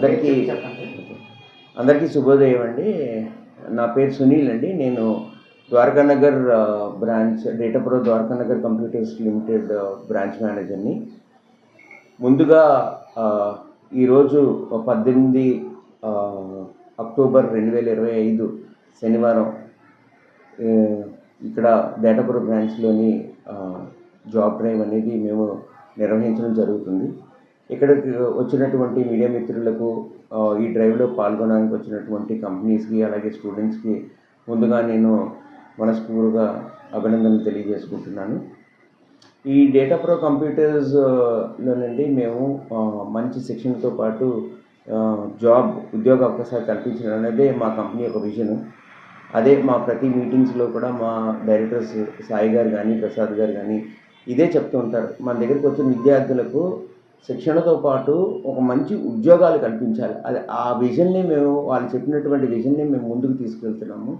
అందరికీ అందరికీ శుభోదయం అండి. నా పేరు సునీల్ అండి. నేను Dwarakanagar branch data pro Dwarakanagar computers limited branch మేనేజర్ని. ముందుగా ఈరోజు 18 అక్టోబర్ 2025 శనివారం ఇక్కడ డేటా ప్రో బ్రాంచ్లోని జాబ్ డ్రైవ్ అనేది మేము నిర్వహించడం జరుగుతుంది. ఇక్కడికి వచ్చినటువంటి మీడియా మిత్రులకు, ఈ డ్రైవ్లో పాల్గొనడానికి వచ్చినటువంటి కంపెనీస్కి, అలాగే స్టూడెంట్స్కి ముందుగా నేను మనస్ఫూర్తిగా అభినందనలు తెలియజేసుకుంటున్నాను. ఈ డేటా ప్రో కంప్యూటర్స్లోనండి మేము మంచి శిక్షణతో పాటు ఉద్యోగ అవకాశాలు కల్పించడం అనేదే మా కంపెనీ యొక్క విజన్. అదే మా ప్రతి మీటింగ్స్లో కూడా మా డైరెక్టర్స్ సాయి గారు కానీ, ప్రసాద్ గారు కానీ ఇదే చెప్తూ ఉంటారు. మన దగ్గరికి వచ్చిన విద్యార్థులకు శిక్షణతో పాటు ఒక మంచి ఉద్యోగాలు కల్పించాలి. అది ఆ విజన్ని వాళ్ళు చెప్పినటువంటి విజన్ని మేము ముందుకు తీసుకెళ్తున్నాము.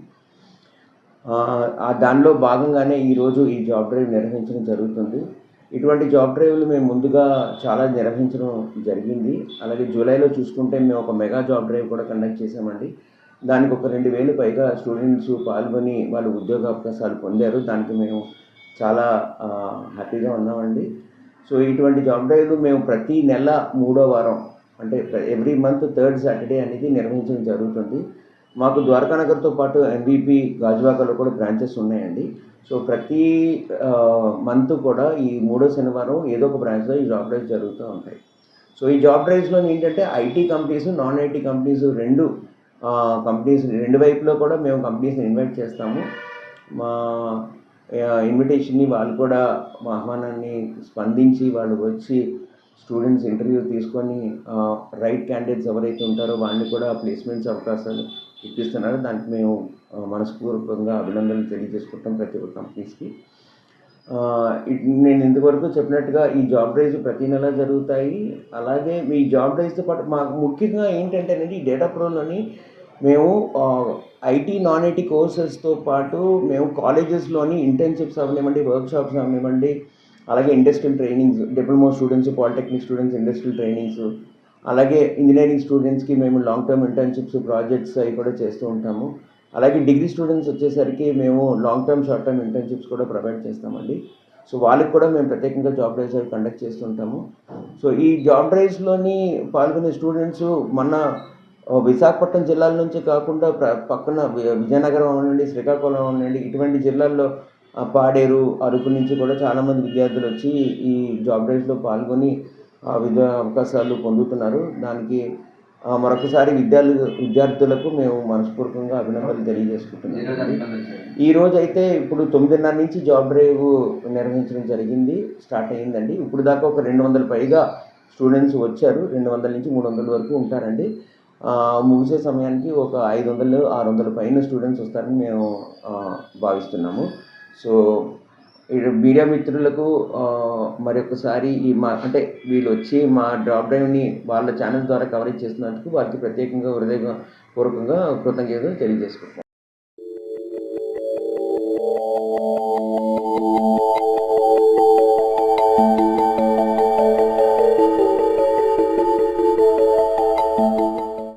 దానిలో భాగంగానే ఈరోజు ఈ జాబ్ డ్రైవ్ నిర్వహించడం జరుగుతుంది. ఇటువంటి జాబ్ డ్రైవ్లు మేము ముందుగా చాలా నిర్వహించడం జరిగింది. అలాగే జూలైలో చూసుకుంటే మేము ఒక మెగా జాబ్ డ్రైవ్ కూడా కండక్ట్ చేసామండి. దానికి ఒక 2000 పైగా స్టూడెంట్స్ పాల్గొని వాళ్ళు ఉద్యోగ అవకాశాలు పొందారు. దానికి మేము చాలా హ్యాపీగా ఉన్నామండి. సో ఇటువంటి జాబ్ డ్రైవ్లు మేము ప్రతి నెల 3వ వారం, అంటే ఎవ్రీ మంత్ 3rd సాటర్డే అనేది నిర్వహించడం జరుగుతుంది. మాకు ద్వారకానగర్తో పాటు MVP గాజువాకలో కూడా బ్రాంచెస్ ఉన్నాయండి. సో ప్రతి మంత్ కూడా ఈ 3వ శనివారం ఏదో ఒక బ్రాంచ్లో ఈ జాబ్ డ్రైవ్స్ జరుగుతూ ఉంటాయి. సో ఈ జాబ్ డ్రైవ్స్లో ఏంటంటే IT companies, non IT companies రెండు వైపులో కూడా మేము కంపెనీస్ని ఇన్వైట్ చేస్తాము. మా ఇన్విటేషన్ని వాళ్ళు కూడా మా ఆహ్వానాన్ని స్పందించి వాళ్ళు వచ్చి స్టూడెంట్స్ ఇంటర్వ్యూ తీసుకొని రైట్ క్యాండిడేట్స్ ఎవరైతే ఉంటారో వాళ్ళని కూడా ప్లేస్మెంట్స్ అవకాశాలు ఇప్పిస్తున్నారు. దానికి మేము మనస్ఫూర్తిగా అభినందనలు తెలియజేసుకుంటాం ప్రతి ఒక్క కంపెనీస్కి. నేను ఇంతవరకు చెప్పినట్టుగా ఈ జాబ్ డ్రైవ్స్ ప్రతి నెల జరుగుతాయి. అలాగే ఈ జాబ్ డ్రైవ్స్తో పాటు మాకు ముఖ్యంగా ఏంటంటేనండి, ఈ డేటా ప్రోలోని మేము ఐటీ, నాన్ ఐటీ కోర్సెస్తో పాటు మేము కాలేజెస్లోని ఇంటర్న్షిప్స్ అవనివ్వండి, వర్క్షాప్స్ అవనివ్వండి, అలాగే industrial trainings, diploma students, polytechnic students industrial trainings, అలాగే ఇంజనీరింగ్ స్టూడెంట్స్కి మేము లాంగ్ టర్మ్ ఇంటర్న్షిప్స్, ప్రాజెక్ట్స్ అవి కూడా చేస్తూ ఉంటాము. అలాగే డిగ్రీ స్టూడెంట్స్ వచ్చేసరికి మేము long term, short term internships కూడా ప్రొవైడ్ చేస్తామండి. సో వాళ్ళకి కూడా మేము ప్రత్యేకంగా జాబ్ డ్రైవ్స్ అవి కండక్ట్ చేస్తుంటాము. సో ఈ జాబ్ డ్రైవ్స్లోని పాల్గొనే స్టూడెంట్స్ విశాఖపట్నం జిల్లాల నుంచి కాకుండా పక్కన విజయనగరం అవనండి, శ్రీకాకుళం అవనండి, ఇటువంటి జిల్లాల్లో పాడేరు, అరకు నుంచి కూడా చాలామంది విద్యార్థులు వచ్చి ఈ జాబ్ డ్రైవ్స్లో పాల్గొని విద్యా అవకాశాలు పొందుతున్నారు. దానికి మరొకసారి విద్యార్థులకు మేము మనస్ఫూర్తిగా అభినందనలు తెలియజేసుకుంటున్నాము. ఈరోజు అయితే ఇప్పుడు 9:30 నుంచి జాబ్ డ్రైవ్ నిర్వహించడం జరిగింది, స్టార్ట్ అయ్యిందండి. ఇప్పుడు దాకా ఒక 200 పైగా స్టూడెంట్స్ వచ్చారు. 200 నుంచి 300 వరకు ఉంటారండి. ముగిసే సమయానికి ఒక 500-600 పైన స్టూడెంట్స్ వస్తారని మేము భావిస్తున్నాము. సో మీడియా మిత్రులకు మరొకసారి అంటే వీళ్ళు వచ్చి మా జాబ్ డ్రైవ్ని వాళ్ళ ఛానల్ ద్వారా కవరేజ్ చేస్తున్నందుకు వారికి ప్రత్యేకంగా హృదయపూర్వకంగా కృతజ్ఞతలు తెలియజేసుకుంటున్నాను.